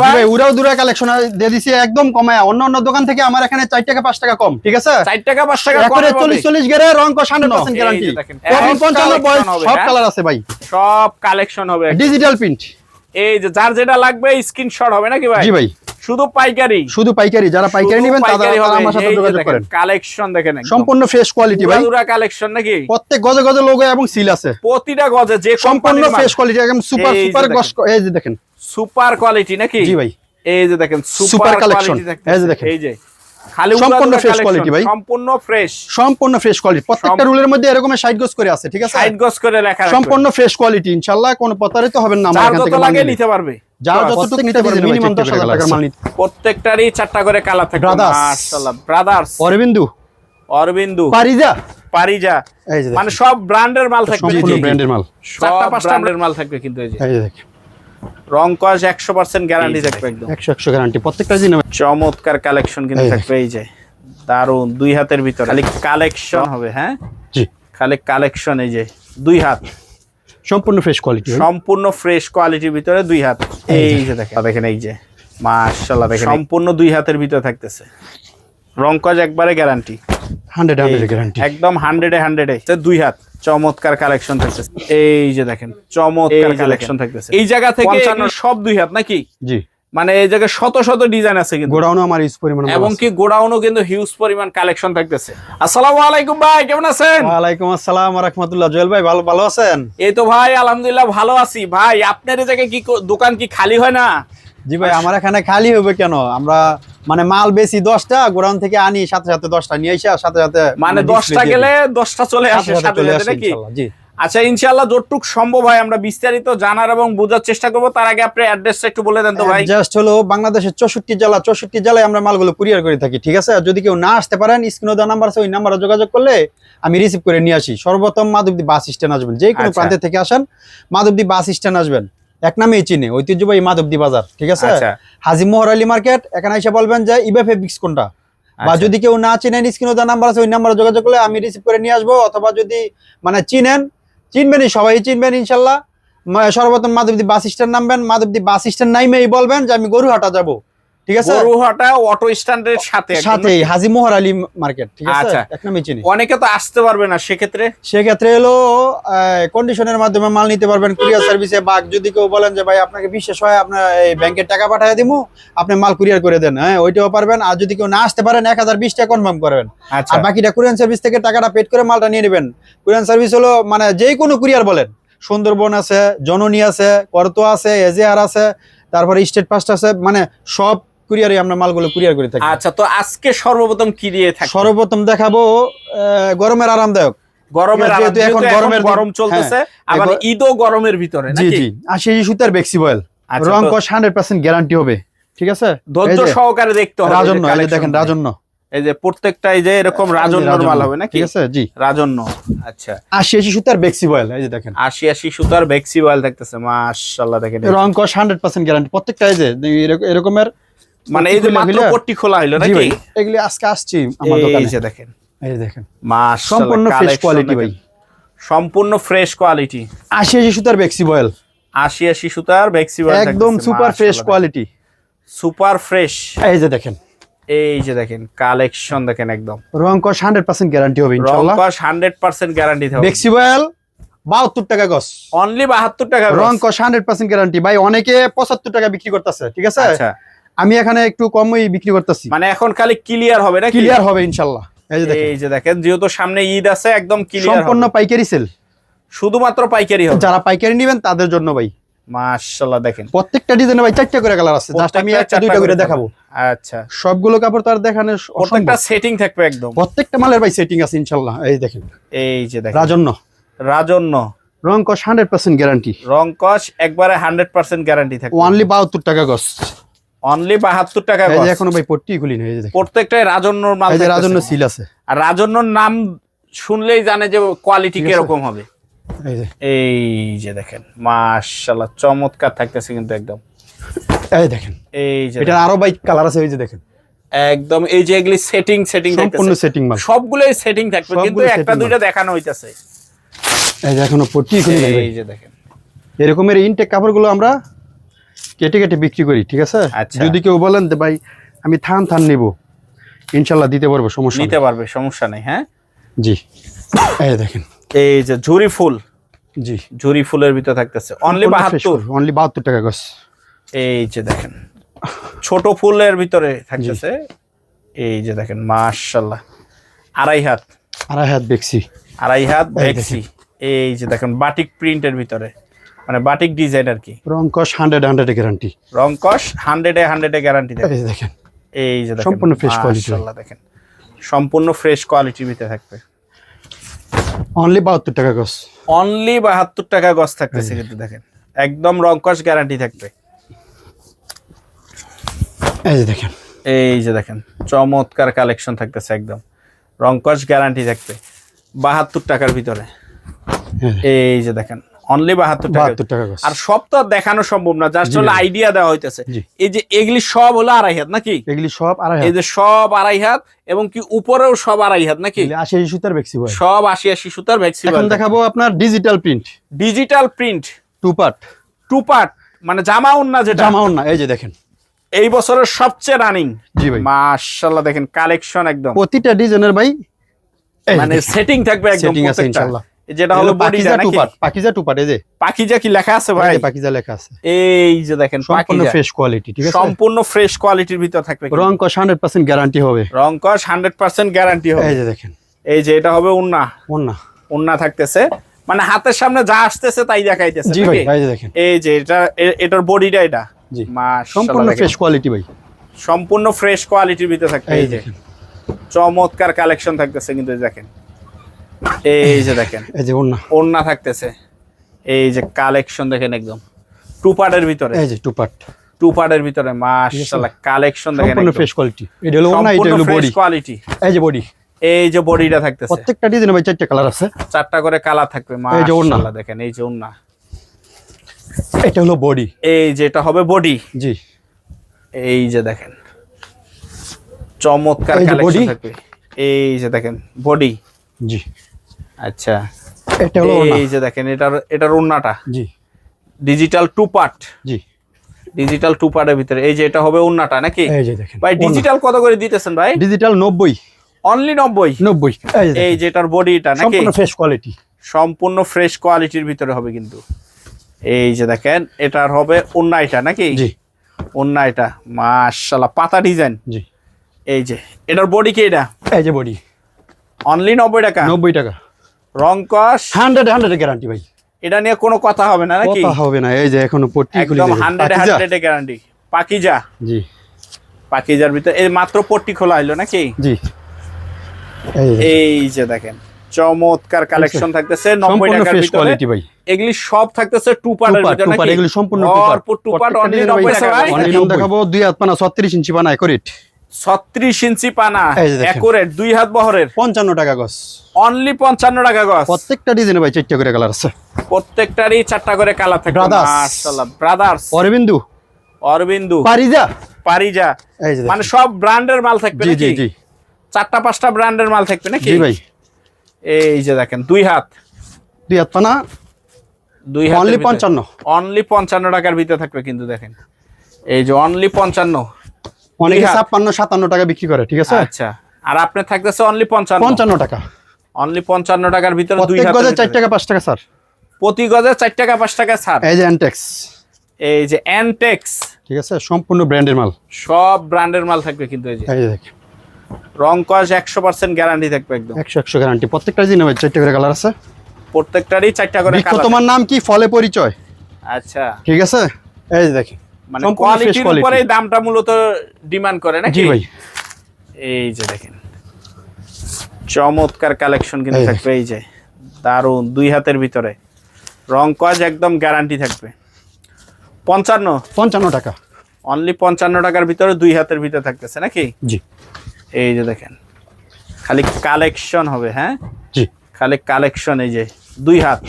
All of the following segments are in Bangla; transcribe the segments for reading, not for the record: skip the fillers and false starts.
ভাই উড়াও দুরা কালেকশন দিয়ে দিছি একদম কমায়া, অন্য দোকান থেকে আমার এখানে 4 টাকা 5 টাকা কম, ঠিক আছে? 4 টাকা 5 টাকা কম করে 40 গেরে রং কো 100% গ্যারান্টি। 55 বয়স সব কালার আছে ভাই, সব কালেকশন হবে, ডিজিটাল প্রিন্ট। এই যে যার যেটা লাগবে স্ক্রিনশট হবে নাকি ভাই? জি ভাই, শুধু পাইকারি, যারা পাইকারি নেবেন তারা আমার সাথে যোগাযোগ করেন। কালেকশন দেখেন সম্পূর্ণ ফ্রেশ কোয়ালিটি ভাই, পুরো কালেকশন নাকি? প্রত্যেক গজে গজে লোগো এবং সিল আছে, প্রতিটা গজে যে সম্পূর্ণ ফ্রেশ কোয়ালিটি, একদম সুপার গস। এই যে দেখেন সুপার কোয়ালিটি নাকি? জি ভাই, এই যে দেখেন সুপার কালেকশন। এই যে দেখেন, এই যে খালি সম্পূর্ণ ফ্রেশ কোয়ালিটি ভাই, সম্পূর্ণ ফ্রেশ কোয়ালিটি। প্রত্যেকটা রুলের মধ্যে এরকম 60 গজ করে আছে, ঠিক আছে? 60 গজ করে লেখা আছে, সম্পূর্ণ ফ্রেশ কোয়ালিটি, ইনশাআল্লাহ কোনো প্রতারিত হবেন না। আমার এখান থেকে লাগে নিতে পারবে, যা যতটুকু নিতে পারবে, মিনিমাম 10,000 টাকার মাল নিতে। প্রত্যেকটারই 4টা করে কালার থাকে। মাশাআল্লাহ, ব্রাদার্স, অরবিন্দু, পারিজা, মানে সব ব্র্যান্ডের মাল থাকবে, সম্পূর্ণ ব্র্যান্ডের মাল, 4টা 5টা ব্র্যান্ডের মাল থাকবে কিন্তু। এই যে দেখেন, রং কস 100% গ্যারান্টি থাকবে, একদম 100 গ্যারান্টি প্রত্যেকটা জিনিস। চমৎকার কালেকশন কিন্তু থাকবে। এই যে দারুন, 2 হাতের ভিতরে খালি কালেকশন হবে। হ্যাঁ জি, খালি কালেকশন। এই যে 2 হাত, সম্পূর্ণ ফ্রেশ কোয়ালিটি, সম্পূর্ণ ফ্রেশ কোয়ালিটির ভিতরে 2 হাত। এই যে দেখেন, এই যে মাশাআল্লাহ, দেখেন সম্পূর্ণ 2 হাতের ভিতরে থাকতেছে। রং কস একবারে গ্যারান্টি, 100 গ্যারান্টি, একদম 100 2 হাত। চমৎকার কালেকশন থাকতেছে। এই যে দেখেন, চমৎকার কালেকশন থাকতেছে। এই জায়গা থেকে সব 2 হাত নাকি? জি, মানে এই জায়গায় শত শত ডিজাইন আছে কিন্তু, গোডাউনও আমার হিউজ পরিমাণ, এবং কি গোডাউনও কিন্তু হিউজ পরিমাণ কালেকশন থাকতেছে। আসসালামু আলাইকুম ভাই, কেমন আছেন? ওয়ালাইকুম আসসালাম ওয়া রাহমাতুল্লাহ। জুয়েল ভাই ভালো আছেন? এই তো ভাই আলহামদুলিল্লাহ ভালো আছি। ভাই আপনার এই জায়গায় কি দোকান কি খালি হয় না? জি ভাই, আমার এখানে খালি হবে কেন? আমরা মানে মাল বেশি 10টা, গোডাউন থেকে আনি সাথে 10টা নিয়ে আসা, সাথে মানে 10টা গেলে 10টা চলে আসে সাথে নাকি? জি, আচ্ছা ইনশাআল্লাহ যতটুক সম্ভব হয় আমরা বিস্তারিত জানার এবং বোঝার চেষ্টা করব। তার আগে আপনি অ্যাড্রেসটা একটু বলে দেন তো ভাই। জাস্ট হলো বাংলাদেশের 64 জেলায় আমরা মালগুলো কুরিয়ার করে থাকি, ঠিক আছে? যদি কেউ না আসতে পারেন, স্ক্রিনে দেওয়া নাম্বার আছে, ওই নাম্বারে যোগাযোগ করলে আমি রিসিভ করে নিয়ে আসি। সর্বপ্রথম মাধবদী বাস স্ট্যান্ড আসবেন, যে কোনো প্রান্ত থেকে আসেন মাধবদী বাস স্ট্যান্ড আসবেন, এক নামেই চিনে, ঐতিহ্যবাহী মাধবদী বাজার, ঠিক আছে? হাজী মোহর আলী মার্কেট, এখানে এসে বলবেন যে ইবে ফেব্রিক্স কোনটা, বা যদি কেউ না চিনেন স্ক্রিনে দেওয়া নাম্বার আছে, ওই নাম্বারে যোগাযোগ করলে আমি রিসিভ করে নিয়ে আসবো। অথবা যদি মানে চিনবেনই, সবাই চিনবেন ইনশাল্লাহ। সর্বপ্রথম মাধবদী বাস স্ট্যান্ড নামবেন, মাধবদী বাস স্ট্যান্ড নাইমেই বলবেন যে আমি গরুহাটা যাব, ঠিক আছে? গরুহাটা অটো স্ট্যান্ডের সাথেই হাজী মোহর আলী মার্কেট, ঠিক আছে? এক নামেই চিনি। অনেকে তো আসতে পারবে না, সেক্ষেত্রে হলো কন্ডিশনের মাধ্যমে মাল নিতে পারবেন কুরিয়ার সার্ভিসে। বা যদি কেউ বলেন যে ভাই আপনাকে বিশেষ হয়, আপনার এই ব্যাংকের টাকা পাঠিয়ে দিমু, আপনি মাল কুরিয়ার করে দেন, হ্যাঁ ওইটাও পারবেন। আর যদি কেউ না আসতে পারেন 1020 টাকা কনফার্ম করবেন, আর বাকিটা কুরিয়ার সার্ভিস থেকে টাকাটা পেড করে মালটা নিয়ে নেবেন। কুরিয়ার সার্ভিস হলো মানে যে কোনো কুরিয়ার বলেন, সুন্দরবন আছে, জননী আছে, করতোয়া আছে, এজেআর আছে, তারপরে স্টেট ফার্স্ট আছে, মানে সব কুরিয়ারে আমরা মালগুলো কুরিয়ার করে থাকি। আচ্ছা, তো আজকে সর্বপ্রথম কি দিয়ে থাকি? সর্বপ্রথম দেখাবো গরমের আরামদায়ক, গরম চলতেছে, আবার ঈদও গরমের ভিতরে নাকি? জি জি, 80 সুতার বেক্সি বয়েল, রং কস 100% গ্যারান্টি হবে, ঠিক আছে? ধৈর্য সহকারে দেখতে হবে। রাজন্য, এই দেখেন রাজন্য, এই যে প্রত্যেকটা এই যে এরকম রাজন্যর মাল হবে নাকি? ঠিক আছে, জি রাজন্য। আচ্ছা, 80 সুতার বেক্সি বয়েল, এই যে দেখেন 80 সুতার বেক্সি বয়েল দেখতেছে, মাশাআল্লাহ। দেখেন রং কস 100% গ্যারান্টি প্রত্যেকটা, এই যে এরকমের, মানে এই যে মাত্র পট্টি খোলা হলো নাকি? এগুলি আজকে আসছে আমার দোকানে। এই যে দেখেন, এই দেখেন মাশাআল্লাহ, সম্পূর্ণ ফ্রেশ কোয়ালিটি ভাই, সম্পূর্ণ ফ্রেশ কোয়ালিটি। 80 সুতার বেক্সি বয়েল, 80 সুতার বেক্সি বয়েল একদম super fresh quality, super fresh. এই যে দেখেন, এই যে দেখেন কালেকশন দেখেন, একদম রং কস 100% গ্যারান্টি হবে ইনশাআল্লাহ। রং কস 100% গ্যারান্টি হবে। বেক্সি বয়েল 72 টাকা গজ, অনলি 72 টাকা গজ, রং কস 100% গ্যারান্টি ভাই। অনেকে 75 টাকা বিক্রি করতেছে, ঠিক আছে? আচ্ছা, আমি এখানে একটু কমই বিক্রি করতেছি, মানে এখন খালি ক্লিয়ার হবে না? ক্লিয়ার হবে ইনশাআল্লাহ। এই যে দেখেন, যেহেতু সামনে ঈদ আছে, একদম ক্লিয়ার, সম্পূর্ণ পাইকারি সেল, শুধুমাত্র পাইকারি হবে। যারা পাইকারি নেবেন তাদের জন্য ভাই। মাশাআল্লাহ, দেখেন প্রত্যেকটা ডিজাইনে ভাই 4টা করে কালার আছে, জাস্ট আমি একটা দুইটা করে দেখাবো। আচ্ছা, সবগুলো কাপড় তো আর দেখানোর, প্রত্যেকটা সেটিং থাকবে একদম, প্রত্যেকটা মালের ভাই সেটিং আছে ইনশাআল্লাহ। এই দেখেন, এই যে দেখেন রাজন্য, রং কস 100% গ্যারান্টি, রং কস একবারে 100% গ্যারান্টি থাকবে। অনলি 72 টাকা গজ, অনলি 72 টাকা গজ। এখনো ভাই পট্টি খুলি না, এই যে দেখেন প্রত্যেকটাই রাজন্যর মাল, এই যে রাজন্য সিল আছে। আর রাজন্যর নাম শুনলেই জানে যে কোয়ালিটি কিরকম হবে। এই যে দেখেন মাশাআল্লাহ, চমৎকার থাকতেছে কিন্তু একদম। এই দেখেন, এই যে এটা আরো ভাই কালার আছে, এই যে দেখেন একদম। এই যে এগুলি সেটিং সম্পূর্ণ সেটিং মাল, সবগুলোই সেটিং থাকবে, কিন্তু একটা দুইটা দেখানো হইতাছে। এই যে এখনো পট্টি খুলি না, এই যে দেখেন এরকমের ইনটেক কাপড়গুলো আমরা কেটে কেটে বিক্রি করি, ঠিক আছে? আচ্ছা। যদি কেউ বলেন যে ভাই আমি থান নিব, ইনশাল্লাহ দিতে পারবো, সমস্যা নিতে পারবে, সমস্যা নেই। হ্যাঁ জি। এই দেখেন, এই যে ঝুরি ফুল, জি ঝুরি ফুলের ভিতরে থাকতেছে অনলি 72, অনলি 72 টাকা গছ। এই যে দেখেন ছোট ফুলের ভিতরে থাকতেছে, এই যে দেখেন মাশাআল্লাহ, আড়াই হাত বেক্সি, আড়াই হাত এই বেক্সি। এই যে দেখেন বাটিক প্রিন্টের ভিতরে, মানে বাটিক ডিজাইন আর কি। রং কস 100 এ গ্যারান্টি, রং কস 100 গ্যারান্টি এই থাকে। যে দেখেন, এই যে দেখেন সম্পূর্ণ ফ্রেশ কোয়ালিটি, মাশাআল্লাহ দেখেন সম্পূর্ণ ফ্রেশ কোয়ালিটির ভিতরে থাকবে, অনলি 72 টাকা গছ, অনলি 72 টাকা গজ থাকতেছে কিন্তু দেখেন, একদম রং কস গ্যারান্টি থাকবে। এই যে দেখেন, এই যে দেখেন চমৎকার কালেকশন থাকতেছে, একদম রং কস গ্যারান্টি থাকবে 72 টাকার ভিতরে। এই যে দেখেন অনলি 72 টাকা গছ। আর সব তো আর দেখানো সম্ভব না, জাস্ট হলো আইডিয়া দেওয়া হইতেছে। এই যে এগুলি সব হলো আড়াই হাত নাকি? এগুলি সব আড়াই হাত, এই যে সব আড়াই হাত, এবং কি উপরেও সব আড়াই হাত নাকি? 80 সুতার বেক্সি ভাই, সব 80 সুতার ভ্যাকসি। এখন দেখাবো আপনার digital print, digital print two part, মানে জামা ওন্না যেটা, জামা ওন্না। এই যে দেখেন, এই বছরের সবচেয়ে রানিং। জি ভাই, মাশাআল্লাহ দেখেন কালেকশন একদম প্রতিটা ডিজাইনের ভাই মানে সেটিং থাকবে একদম সেটিং আছে প্রত্যেকটা। ইনশাআল্লাহ। যেটা হলো বডিটা নাকি? পাকিজা টু পার্ট, এই যে পাকিজা কি লেখা আছে ভাই? পাকিজা লেখা আছে। এই যে দেখেন সম্পূর্ণ পাকিজা, ফ্রেশ কোয়ালিটি, ঠিক আছে? সম্পূর্ণ ফ্রেশ কোয়ালিটির ভিতর থাকবে, রং কস 100% গ্যারান্টি হবে, রং কস 100% গ্যারান্টি হবে। এই যে দেখেন, এই যে এটা হবে ওন্না, ওন্না থাকতেছে, মানে হাতের সামনে যা আসতেছে তাই দেখাইতেছে। জি ভাই, এই যে দেখেন, এই যে এটার বডিটা এটা, জি মাশাআল্লাহ সম্পূর্ণ ফ্রেশ কোয়ালিটি ভাই, সম্পূর্ণ ফ্রেশ কোয়ালিটির ভিতর থাকবে। এই যে চমৎকার কালেকশন থাকতেছে কিন্তু দেখেন, এই যে দেখেন, এই যে ওন্না থাকতেছে। এই যে কালেকশন দেখেন একদম টু পার্টের ভিতরে, এই যে টু পার্টের ভিতরে মাশাআল্লাহ কালেকশন দেখেন, সম্পূর্ণ ফ্রেশ কোয়ালিটি। এটা হলো ওন্না, এটা হলো বডি কোয়ালিটি। এই যে বডি, এই যে বডিটা থাকতেছে, প্রত্যেকটা ডিজাইনে ভাই 4টা কালার আছে, 4টা করে কালার থাকবে। মাশাআল্লাহ দেখেন, এই যে ওন্না, এটা হলো বডি, এই যে এটা হবে বডি। জি এই যে দেখেন চমৎকার কালেকশন থাকবে। এই যে দেখেন বডি, জি আচ্ছা এটা হলো ওন্না, এই যে দেখেন এটার ওন্নাটা, জি ডিজিটাল টু পার্ট, জি ডিজিটাল টু পার্টের ভিতরে। এই যে এটা হবে ওন্নাটা নাকি? এই যে দেখেন ভাই ডিজিটাল কত করে দিতেছেন ভাই? Digital 90, only 90। এই যে এটার বডিটা নাকি? সম্পূর্ণ ফ্রেশ কোয়ালিটি, সম্পূর্ণ ফ্রেশ কোয়ালিটির ভিতরে হবে কিন্তু। এই যে দেখেন এটার হবে ওন্না এটা নাকি? জি ওন্না এটা মাশাআল্লাহ পাতা ডিজাইন। জি এই যে এটার বডি কি এটা? এই যে বডি, অনলি 90 টাকা, 90 টাকা, রং কস 100 গ্যারান্টি ভাই, এটা নিয়ে কোনো কথা হবে না নাকি? কথা হবে না। এই যে এখনো পট্টি খুলে একদম 100 গ্যারান্টি। পাকিজা, জি পাকিজার ভিতরে এই মাত্র পট্টি খোলা হলো নাকি? জি এই যে দেখেন চমৎকার কালেকশন থাকতেছে 90 টাকার ভিতরে ভাই। এগুলি সব থাকতেছে টু পার্টের ভিতরে নাকি? এগুলি সম্পূর্ণ টু পার্ট অনলি 90 টাকা ভাই। অনলি দেখাবো 2 হাত পানা 36 ইঞ্চি পানা একুরেট, 36 ইঞ্চি পানা এই যে দেখেন। একুরেট 2 হাত বহরের 55 টাকা গজ, অনলি 55 টাকা গজ। প্রত্যেকটা ডিজাইনে ভাই 4টা করে কালার আছে, প্রত্যেকটারই 4টা করে কালার থাকে। Brothers। মাশাআল্লাহ ব্রাদার্স, অরবিন্দু, অরবিন্দু, পারিজা, এই যে মানে সব ব্র্যান্ডের মাল থাকবে জি জি নাকি? জি 4টা 5টা ব্র্যান্ডের মাল থাকবে নাকি? জি ভাই। এই যে দেখেন 2 হাত, 2 হাত পানা 2 হাত অনলি 55, অনলি 55 টাকার ভিতরে থাকবে কিন্তু দেখেন। এই যে অনলি 55, অনেকে 56 57 টাকা বিক্রি করে, ঠিক আছে? আচ্ছা আর আপনি থাকতেছে অনলি 55 টাকা, অনলি 55 টাকার ভিতরে 2 প্রত্যেক হাত, গজে 4 টাকা 5 টাকা স্যার, প্রতি গজে 4 টাকা 5 টাকা ছাড়। এই যে অ্যান্টেক্স, এই যে অ্যানটেক্স, ঠিক আছে? সম্পূর্ণ ব্র্যান্ডের মাল, সব ব্র্যান্ডের মাল থাকবে কিন্তু। এই যে এই যে দেখেন রং কস 100% গ্যারান্টি থাকবে একদম, 100 গ্যারান্টি। প্রত্যেকটা ডিজাইনে ভাই 4টা করে কালার আছে, প্রত্যেকটারই 4টা করে বৃক্ষ কালার। তোমার নাম কি ফলে পরিচয়, আচ্ছা ঠিক আছে? এই যে দেখেন মানে সম্পূর্ণ fresh কোয়ালিটির quality। উপরে দামটা মূলত ডিমান্ড করে নাকি? জি ভাই। এই যে দেখেন চমৎকার কালেকশন কিন্তু এই থাকবে। এই যে দারুন 2 হাতের ভিতরে, রং কস একদম গ্যারান্টি থাকবে। 55 টাকা, অনলি 55 টাকার ভিতরে 2 হাতের ভিতরে থাকতেছে নাকি? জি এই যে দেখেন খালি কালেকশন হবে, হ্যাঁ জি খালি কালেকশন। এই যে 2 হাত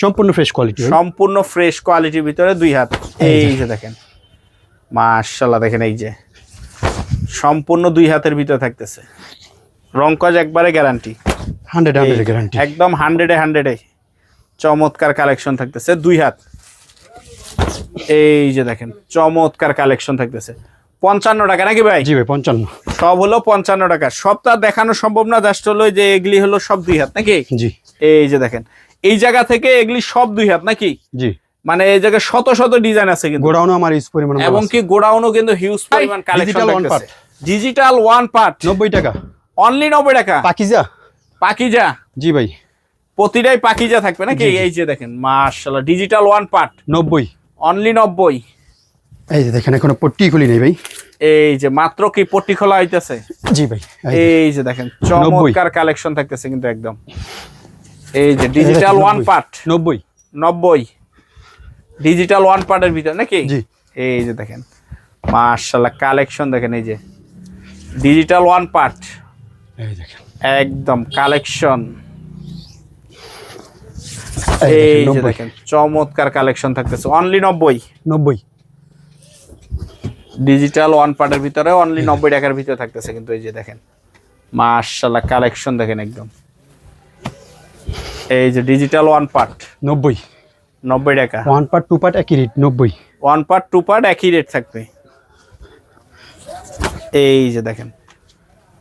সম্পূর্ণ ফ্রেশ কোয়ালিটি, সম্পূর্ণ ফ্রেশ কোয়ালিটির ভিতরে 2 হাত। এই যে দেখেন মাশাআল্লাহ দেখেন এই যে সম্পূর্ণ 2 হাতের ভিতরে থাকতেছে, রং কস একবারে গ্যারান্টি, 100 গ্যারান্টি, একদম 100 চমৎকার কালেকশন থাকতেছে 2 হাত। এই যে দেখেন চমৎকার কালেকশন থাকতেছে 55 টাকা নাকি ভাই? জি ভাই 55। সব হলো 55 টাকা। সবটা দেখানো সম্ভব না, জাস্ট হলো যে এগুলি হলো সব 2 হাত নাকি? জি। এই যে দেখেন এই জায়গা থেকে এগুলি সব 2 হাত নাকি? জি। মানে এই জায়গায় শত শত ডিজাইন আছে কিন্তু, গোডাউনও আমার ইউজ পরিমাণ এবং কি গোডাউনও কিন্তু হিউজ পরিমাণ কালেকশন থাকতেছে। ডিজিটাল ওয়ান পার্ট 90 টাকা অনলি 90 টাকা। পাকিজা। পাকিজা। জি ভাই প্রতিটাই পাকিজা থাকবে নাকি? এই যে দেখেন মাশাআল্লাহ ডিজিটাল ওয়ান পার্ট 90 অনলি 90। এই যে দেখেন এখনো পট্টি খুলি নেই ভাই। এই যে মাত্র কি পট্টি খোলা হইতেছে। জি ভাই এই যে দেখেন চমৎকার কালেকশন থাকতেছে কিন্তু একদম। এই যে digital one part 90 digital one পার্টের ভিতর নাকি? জি। এই যে দেখেন মাশাআল্লাহ কালেকশন দেখেন, এই যে ডিজিটাল ওয়ান পার্ট এই দেখেন একদম কালেকশন। এই যে দেখেন চমৎকার কালেকশন থাকতেছে অনলি 90 ডিজিটাল ওয়ান পার্টের ভিতরে অনলি 90 টাকার ভিতরে থাকতেছে কিন্তু। এই যে দেখেন মাশাআল্লাহ কালেকশন দেখেন একদম। এই যে ডিজিটাল ওয়ান পার্ট 90 টাকা। ওয়ান পার্ট টু পার্ট একই rate 90। One part two part একই রেট থাকবে। এই যে দেখেন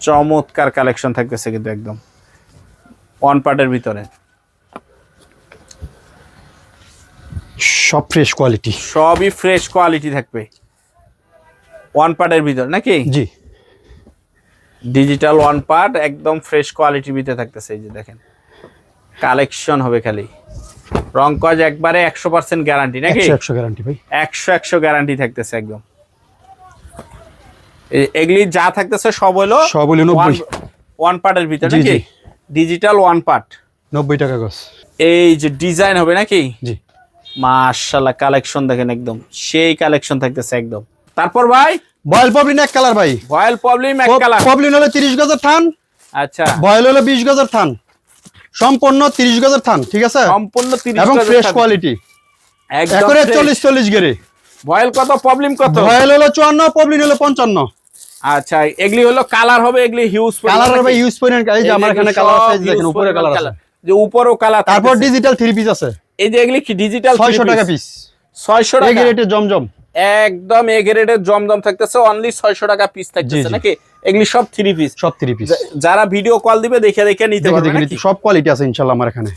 চমৎকার কালেকশন থাকতেছে কিন্তু একদম ওয়ান পার্টের ভিতরে, সব ফ্রেশ কোয়ালিটি, সবই ফ্রেশ কোয়ালিটি থাকবে ওয়ান পার্টের ভিতর নাকি? জি। ডিজিটাল ওয়ান পার্ট একদম ফ্রেশ কোয়ালিটির ভিতরে থাকতেছে। এই যে দেখেন কালেকশন হবে খালি, রং কাজ একবারে 100% গ্যারান্টি নাকি? 100 গ্যারান্টি ভাই, 100 গ্যারান্টি থাকতেছে একদম। এগুলি যা থাকতেছে সব হলো 90 ওয়ান পার্টের ভিতর নাকি? ডিজিটাল ওয়ান পার্ট 90 টাকা গস। এই যে ডিজাইন হবে নাকি? জি। মাশাআল্লাহ কালেকশন দেখেন একদম সেই কালেকশন থাকতেছে একদম। তারপর ভাই বয়েল পবলিন এক কালার ভাই, বয়েল পবলিন এক কালার। পবলিন হলো 30 গজের থান, আচ্ছা বয়েল হলো 20 গজের থান, সম্পূর্ণ 30 গজের থান, ঠিক আছে? সম্পূর্ণ 30 এবং গজের ফ্রেশ থান। কোয়ালিটি একদম একরে ফ্রেশ। 40 গেরে। বয়েল কত পবলিন কত? বয়েল হলো 54, পবলিন হলো 55। আচ্ছা এগুলি হলো কালার হবে, এগুলি হিউজ কালার হবে ইউজ পরিমাণ। এই যে আমার এখানে কালার আছে, দেখেন উপরে কালার আছে, যে উপরেও কালার। তারপর ডিজিটাল 3 পিস আছে। এই যে এগুলি কি ডিজিটাল 600 টাকা পিস, 600 এই টাকা গ্রেডের জমজম, একদম এ গ্রেডের জমজম থাকতেছে অনলি 600 টাকা পিস থাকতেছে নাকি? এগুলি সব 3 পিস, সব 3 পিস। যারা ভিডিও কল দিবে দেখে দেখে নিতে পারবে নাকি? সব কোয়ালিটি আছে ইনশাআল্লাহ আমার এখানে।